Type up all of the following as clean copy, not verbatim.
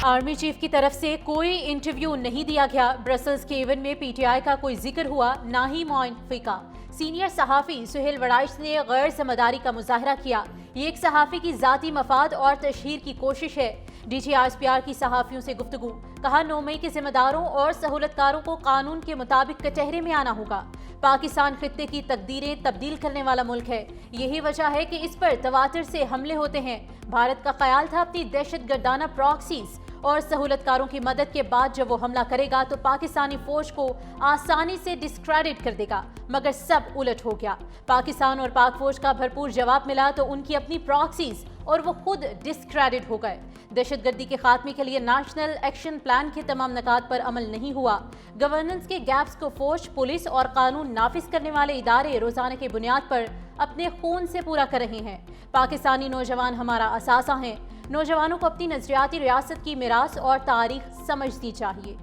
Army chief की तरफ से कोई इंटरव्यू नहीं दिया गया। ब्रसल्स के इवेंट में पीटीआई का कोई जिक्र हुआ, ना ही मुआफ़ी का। सीनियर सहाफ़ी सुहेल वड़ाइश ने गैर ज़िम्मेदारी का मुजाहरा किया। ये एक सहाफ़ी की ज़ाती मफाद और तशहीर की कोशिश है। DGRSPR की सहाफ़ियों से गुफ्तगू, कहा 9 मई के जिम्मेदारों और सहूलतकारों को कानून के मुताबिक कचहरे में आना होगा। पाकिस्तान खित्ते की तकदीरें तब्दील करने वाला मुल्क है, यही वजह है कि इस पर तवातर से हमले होते हैं। भारत का ख्याल था अपनी दहशत गर्दाना प्रॉक्सीज और सहूलतकारों की मदद के बाद जब वो हमला करेगा तो पाकिस्तानी फौज को आसानी से डिस्क्रेडिट कर देगा, मगर सब उलट हो गया। पाकिस्तान और पाक फौज का भरपूर जवाब मिला तो उनकी अपनी प्रॉक्सीज और वो खुद डिस्क्रेडिट हो गए। दहशतगर्दी के खात्मे के लिए नेशनल एक्शन प्लान के तमाम नकात पर अमल नहीं हुआ। गवर्नेंस के गैप्स को फौज, पुलिस और कानून नाफिज करने वाले इदारे रोजाना की बुनियाद पर अपने खून से पूरा कर रहे हैं। पाकिस्तानी नौजवान हमारा असासा हैं। नौजवानों को अपनी नजरियाती रियासत की मिरास और तारीख समझनी चाहिए।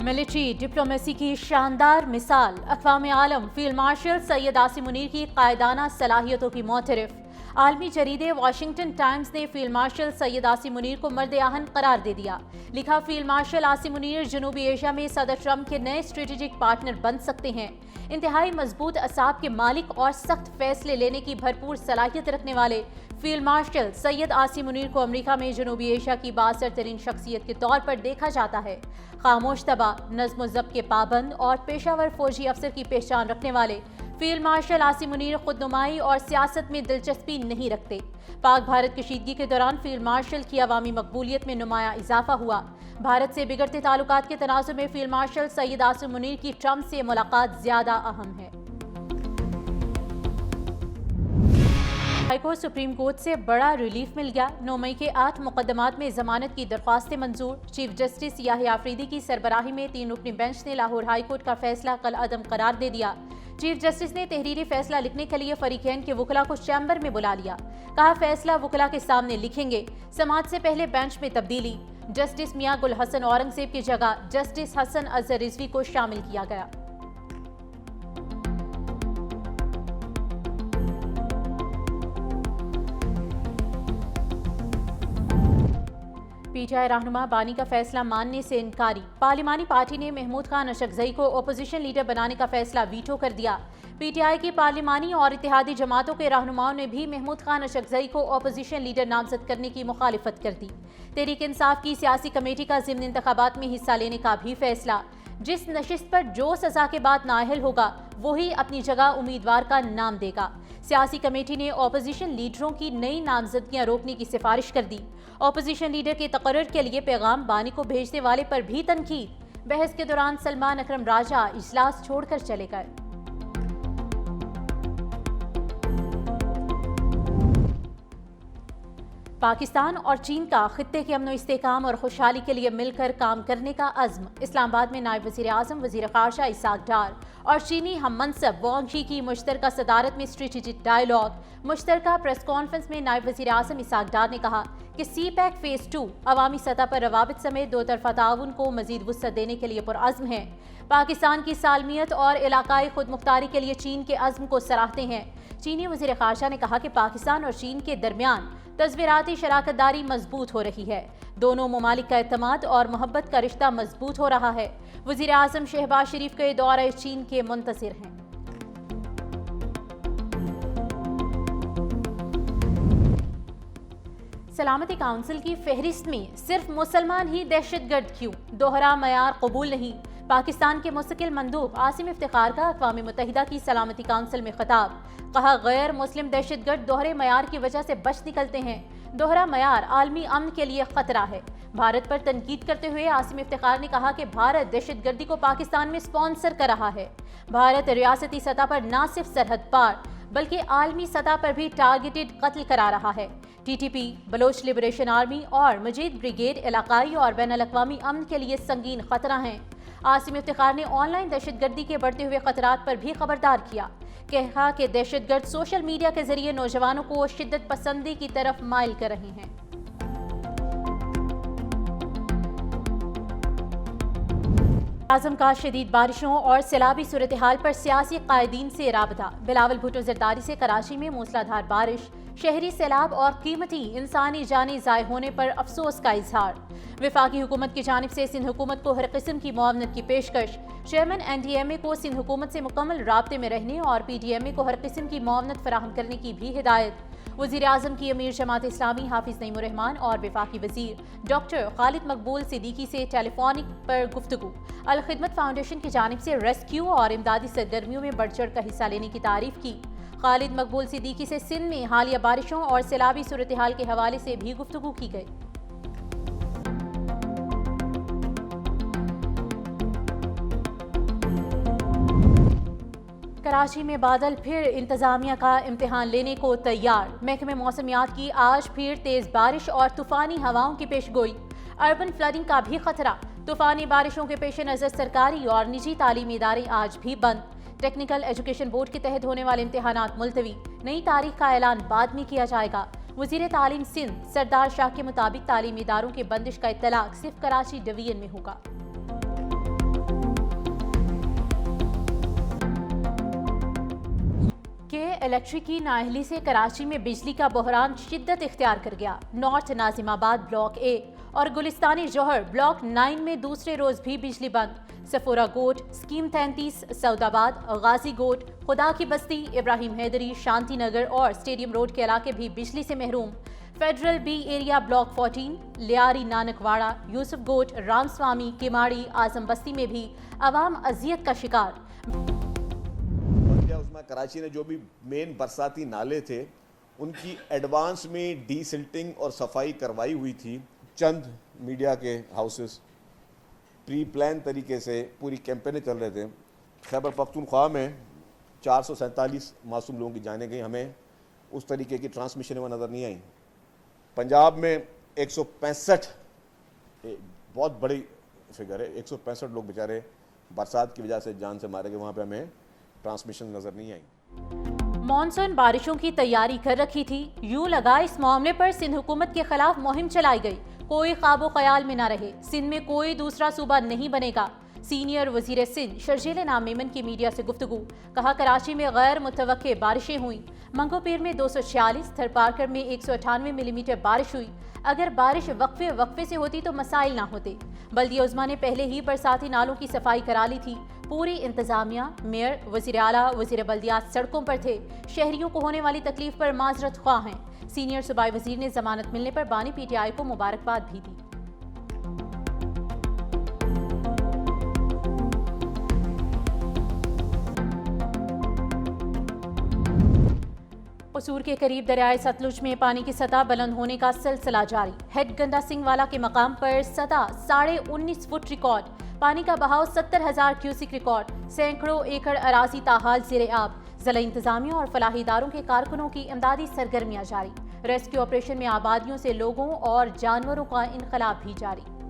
मिलिट्री डिप्लोमेसी की शानदार मिसाल अक़वाम आलम फील्ड मार्शल सैयद आसिम मुनीर की कायदाना सलाहियतों की मोतरफ। आलमी जरीदे वाशिंगटन टाइम्स ने फील्ड मार्शल सैयद आसिम मुनीर को मर्द आहन करार दे दिया। लिखा, फील्ड मार्शल आसिम मुनीर जनूबी एशिया में सदर ट्रंप के नए स्ट्रेटेजिक पार्टनर बन सकते हैं। इंतहाई मजबूत असाब के मालिक और सख्त फैसले लेने की भरपूर सलाहियत रखने वाले फील्ड मार्शल सैयद आसिम मुनीर को अमेरिका में जनूबी एशिया की बासर तरीन शख्सियत के तौर पर देखा जाता है। खामोश तबा, नज़्म ज़ब्त के पाबंद और पेशावर फौजी अफसर की पहचान रखने वाले फील्ड मार्शल आसिम मुनीर खुदनुमाई और सियासत में दिलचस्पी नहीं रखते। पाक भारत कशीदगी के दौरान फील्ड मार्शल की अवामी मकबूलियत में नुमाया इजाफा हुआ। भारत से बिगड़ते ताल्लुकात के तनाजुर में फील्ड मार्शल सैयद आसिम मुनीर की ट्रंप से मुलाकात ज्यादा अहम है। हाईकोर्ट सुप्रीम कोर्ट से बड़ा रिलीफ मिल गया। 9 मई के 8 मुकदमात में जमानत की दरख्वास्तें मंजूर। चीफ जस्टिस याहिया अफरीदी की सरबराही में 3 रुकनी बेंच ने लाहौर हाई कोर्ट का फैसला कल अदम करार दे दिया। चीफ जस्टिस ने तहरीरी फैसला लिखने के लिए फरीकैन के वकला को चैम्बर में बुला लिया। कहा, फैसला वकला के सामने लिखेंगे। समाअत से पहले बेंच में तब्दीली, जस्टिस मियां गुल हसन औरंगजेब की जगह जस्टिस हसन अजहर रिजवी को शामिल किया गया। पीटीआई रहनुमा बानी का फैसला मानने से इनकारी। पार्लिमानी पार्टी ने महमूद खान अशरफजई को अपोजिशन लीडर बनाने का फैसला वीटो कर दिया। पीटीआई की पार्लिमानी और इत्तेहादी जमातों के रहनुमाओं ने भी महमूद खान अशरफजई को अपोजिशन लीडर नामजद करने की मुखालिफत कर दी। तहरीक इंसाफ की सियासी कमेटी का ज़िमनी इंतखाबात में हिस्सा लेने का भी फैसला। जिस नशिस्त पर जो सजा के बाद नाअहल होगा वही अपनी जगह उम्मीदवार का नाम देगा। सियासी कमेटी ने अपोजिशन लीडरों की नई नामजदगियां रोकने की सिफारिश कर दी। अपोजिशन लीडर के तकर्रुर के लिए पैगाम बानी को भेजने वाले पर भी तनकीद। बहस के दौरान सलमान अकरम राजा इजलास छोड़कर चले गए। पाकिस्तान और चीन का खित्ते के अमन इस्तेहकाम और खुशहाली के लिए मिलकर काम करने का अज़्म। इस्लामाबाद में नायब वज़ीर आज़म वज़ीर ख़ारजा इसाक डार और चीनी हम मनसब वांग शी की मुश्तरका सदारत में स्ट्रेटेजिक डायलॉग। मुश्तरका प्रेस कॉन्फ्रेंस में नायब वज़ीर आज़म इसाक डार ने कहा कि CPEC फ़ेज़ 2 अवामी सतह पर रवाबित समेत दो तरफ़ा ताउन को मज़ीद वुसअत देने के लिए पुरअज़्म है। पाकिस्तान की सालमियत और इलाकाई खुद मुख्तारी के लिए चीन के अज़्म को सराहते हैं। चीनी वज़ीर ख़ारजा ने कहा कि पाकिस्तान और चीन के दरमियान तस्वीराती शराकतदारी मजबूत हो रही है। दोनों ममालिक का एतमाद और मोहब्बत का रिश्ता मजबूत हो रहा है। वज़ीर आज़म शहबाज शरीफ के दौरे चीन के मुंतज़िर हैं। सलामती काउंसिल की फहरिस्त में सिर्फ मुसलमान ही दहशतगर्द क्यों? दोहरा मयार कबूल नहीं। पाकिस्तान के मुस्तकिल मंदूब आसिम इफ्तिखार का अक़वाम मुत्तहिदा की सलामती काउंसिल में खिताब। कहा, गैर मुस्लिम दहशतगर्द दोहरे मयार की वजह से बच निकलते हैं। दोहरा मयार आलमी अमन के लिए खतरा है। भारत पर तनकीद करते हुए आसिम इफ्तिखार ने कहा कि भारत दहशतगर्दी को पाकिस्तान में स्पॉन्सर कर रहा है। भारत रियासती सतह पर न सिर्फ सरहद पार बल्कि आलमी सतह पर भी टारगेटेड कत्ल करा रहा है। TTP, बलोच लिबरेशन आर्मी और मजीद ब्रिगेड इलाकाई और बैनुल-अक़वामी अमन के लिए संगीन खतरा हैं। आसिम इफ्तिखार ने ऑनलाइन दहशतगर्दी के बढ़ते हुए खतरात पर भी खबरदार किया। कहा कि दहशतगर्द सोशल मीडिया के जरिए नौजवानों को शिद्दत पसंदी की तरफ माइल कर रहे हैं। اعظم کا شدید بارشوں اور سیلابی صورتحال پر سیاسی قائدین سے رابطہ۔ بلاول بھٹو زرداری سے کراچی میں موسلادھار بارش، شہری سیلاب اور قیمتی انسانی جانیں ضائع ہونے پر افسوس کا اظہار۔ وفاقی حکومت کی جانب سے سندھ حکومت کو ہر قسم کی معاونت کی پیشکش۔ چیئرمین NDMA کو سندھ حکومت سے مکمل رابطے میں رہنے اور PDMA کو ہر قسم کی معاونت فراہم کرنے کی بھی ہدایت۔ وزیر اعظم کی امیر جماعت اسلامی حافظ نعیم الرحمان اور وفاقی وزیر ڈاکٹر خالد مقبول صدیقی سے ٹیلی فونک پر گفتگو۔ الخدمت فاؤنڈیشن کی جانب سے ریسکیو اور امدادی سرگرمیوں میں بڑھ چڑھ کر حصہ لینے کی تعریف کی۔ خالد مقبول صدیقی سے سندھ میں حالیہ بارشوں اور سیلابی صورتحال کے حوالے سے بھی گفتگو کی گئی۔ کراچی میں بادل پھر انتظامیہ کا امتحان لینے کو تیار۔ محکمہ موسمیات کی آج پھر تیز بارش اور طوفانی ہواؤں کی پیش گوئی۔ اربن فلڈنگ کا بھی خطرہ۔ طوفانی بارشوں کے پیش نظر سرکاری اور نجی تعلیمی ادارے آج بھی بند۔ ٹیکنیکل ایجوکیشن بورڈ کے تحت ہونے والے امتحانات ملتوی۔ نئی تاریخ کا اعلان بعد میں کیا جائے گا۔ وزیر تعلیم سندھ سردار شاہ کے مطابق تعلیمی اداروں کی بندش کا اطلاق صرف کراچی ڈویژن میں ہوگا۔ الیکٹرک کی نااہلی سے کراچی میں بجلی کا بحران شدت اختیار کر گیا۔ نارتھ ناظم آباد بلاک A اور گلستانی جوہر بلاک 9 میں دوسرے روز بھی بجلی بند۔ سفورہ گوٹ، اسکیم 33، سعود آباد، غازی گوٹ، خدا کی بستی، ابراہیم حیدری، شانتی نگر اور اسٹیڈیم روڈ کے علاقے بھی بجلی سے محروم۔ Federal B area block 14، Lyari Nanakwara, Yousuf Goth, Ram Swami, Keamari, Azam Basti میں بھی عوام اذیت کا شکار۔ کراچی نے جو بھی مین برساتی نالے تھے ان کی ایڈوانس میں ڈی سلٹنگ اور صفائی کروائی ہوئی تھی۔ چند میڈیا کے ہاؤسز پری پلان طریقے سے پوری کیمپینیں چل رہے تھے۔ خیبر پختونخوا میں 447 معصوم لوگوں کی جانیں گئی، ہمیں اس طریقے کی ٹرانسمیشن وہ نظر نہیں آئی۔ پنجاب میں 165 بہت بڑی فگر ہے، 165 لوگ بیچارے برسات کی وجہ سے جان سے مارے گئے، وہاں پہ ہمیں ٹرانسمیشن نظر نہیں آئی۔ مانسون بارشوں کی تیاری کر رکھی تھی، یوں لگا اس معاملے پر سندھ حکومت کے خلاف مہم چلائی گئی۔ کوئی خواب و خیال میں نہ رہے، سندھ میں کوئی دوسرا صوبہ نہیں بنے گا۔ سینئر وزیر سندھ شرجیل انعام میمن کی میڈیا سے گفتگو، کہا کراچی میں غیر متوقع بارشیں ہوئیں۔ منگو پیر میں 246، تھر پارکر میں 198 ملی میٹر بارش ہوئی۔ اگر بارش وقفے سے ہوتی تو مسائل نہ ہوتے۔ بلدیہ عظمیٰ نے پہلے ہی برساتی نالوں کی صفائی کرا لی تھی۔ پوری انتظامیہ، میئر، وزیر اعلیٰ، وزیر بلدیات سڑکوں پر تھے۔ شہریوں کو ہونے والی تکلیف پر معذرت خواہ ہیں۔ سینئر صوبائی وزیر نے ضمانت ملنے پر بانی PTI کو مبارکباد بھی دی۔ قصور کے قریب دریائے ستلج میں پانی کی سطح بلند ہونے کا سلسلہ جاری۔ ہیڈ گندا سنگھ والا کے مقام پر سطح 19.5 فٹ ریکارڈ۔ پانی کا بہاؤ 70,000 کیوسک ریکارڈ۔ سینکڑوں ایکڑ اراضی تاحال زیر آب۔ ضلع انتظامیہ اور فلاحی اداروں کے کارکنوں کی امدادی سرگرمیاں جاری۔ ریسکیو آپریشن میں آبادیوں سے لوگوں اور جانوروں کا انخلا بھی جاری۔